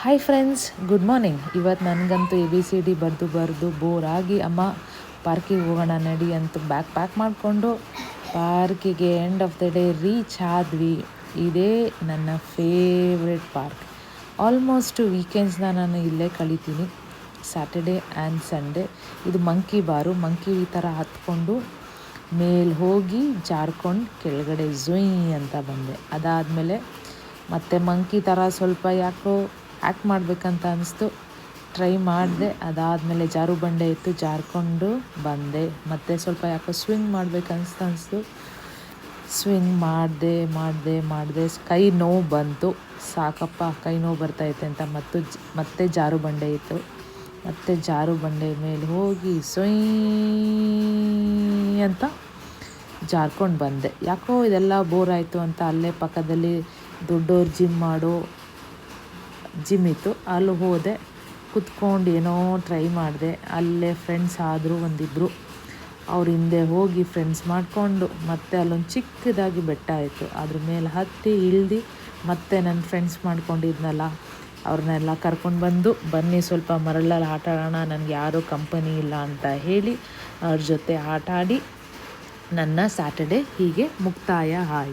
Hi friends, good morning. ಇವತ್ತು ನನಗಂತೂ ABCD ಬರೆದು ಬೋರಾಗಿ ಅಮ್ಮ ಪಾರ್ಕಿಗೆ ಹೋಗೋಣ ನಡಿ ಅಂತ ಬ್ಯಾಗ್ ಪ್ಯಾಕ್ ಮಾಡಿಕೊಂಡು ಪಾರ್ಕಿಗೆ end of the day reach ಆದ್ವಿ. ಇದೇ ನನ್ನ ಫೇವ್ರೆಟ್ ಪಾರ್ಕ್. ಆಲ್ಮೋಸ್ಟ್ ವೀಕೆಂಡ್ಸ್ನ ನಾನು ಇಲ್ಲೇ ಕಳಿತೀನಿ, ಸ್ಯಾಟರ್ಡೇ ಆ್ಯಂಡ್ ಸಂಡೇ. ಇದು ಮಂಕಿ ಬಾರು. ಮಂಕಿ ಈ ಥರ ಹತ್ಕೊಂಡು ಮೇಲೆ ಹೋಗಿ ಜಾರ್ಕೊಂಡು ಕೆಳಗಡೆ ಝುಯ್ ಅಂತ ಬಂದೆ. ಅದಾದಮೇಲೆ ಮತ್ತು ಮಂಕಿ ಥರ ಸ್ವಲ್ಪ ಯಾಕೋ ಆ್ಯಕ್ಟ್ ಮಾಡಬೇಕಂತ ಅನಿಸ್ತು, ಟ್ರೈ ಮಾಡಿದೆ. ಅದಾದಮೇಲೆ ಜಾರು ಬಂಡೆ ಇತ್ತು, ಜಾರ್ಕೊಂಡು ಬಂದೆ. ಮತ್ತು ಸ್ವಲ್ಪ ಯಾಕೋ ಸ್ವಿಂಗ್ ಮಾಡಬೇಕನ್ನಿಸ್ತು, ಸ್ವಿಂಗ್ ಮಾಡಿದೆ. ಕೈ ನೋವು ಬಂತು, ಸಾಕಪ್ಪ ಕೈ ನೋವು ಬರ್ತೈತೆ ಅಂತ ಮತ್ತೆ ಜಾರು ಬಂಡೆ ಇತ್ತು. ಮತ್ತು ಜಾರು ಬಂಡೆ ಮೇಲೆ ಹೋಗಿ ಸೊಯ್ ಅಂತ ಜಾರ್ಕೊಂಡು ಬಂದೆ. ಯಾಕೋ ಇದೆಲ್ಲ ಬೋರ್ ಆಯಿತು ಅಂತ ಅಲ್ಲೇ ಪಕ್ಕದಲ್ಲಿ ದೊಡ್ಡವ್ರು ಜಿಮ್ ಇತ್ತು, ಅಲ್ಲಿ ಹೋದೆ. ಕುತ್ಕೊಂಡು ಏನೋ ಟ್ರೈ ಮಾಡಿದೆ. ಅಲ್ಲೇ ಫ್ರೆಂಡ್ಸ್ ಆದರು ಒಂದಿಬ್ಬರು, ಅವ್ರ ಹಿಂದೆ ಹೋಗಿ ಫ್ರೆಂಡ್ಸ್ ಮಾಡಿಕೊಂಡು ಮತ್ತೆ ಅಲ್ಲೊಂದು ಚಿಕ್ಕದಾಗಿ ಬೆಟ್ಟ ಆಯಿತು, ಅದ್ರ ಮೇಲೆ ಹತ್ತಿ ಇಳ್ದು ಮತ್ತೆ ನನ್ನ ಫ್ರೆಂಡ್ಸ್ ಮಾಡ್ಕೊಂಡಿದ್ನಲ್ಲ ಅವ್ರನ್ನೆಲ್ಲ ಕರ್ಕೊಂಡು ಬನ್ನಿ ಸ್ವಲ್ಪ ಮರಳಲ್ಲಿ ಆಟ ಆಡೋಣ, ನನಗೆ ಯಾರೂ ಕಂಪನಿ ಇಲ್ಲ ಅಂತ ಹೇಳಿ ಅವ್ರ ಜೊತೆ ಆಟ ಆಡಿ ನನ್ನ ಸ್ಯಾಟರ್ಡೇ ಹೀಗೆ ಮುಕ್ತಾಯ ಆಯಿತು.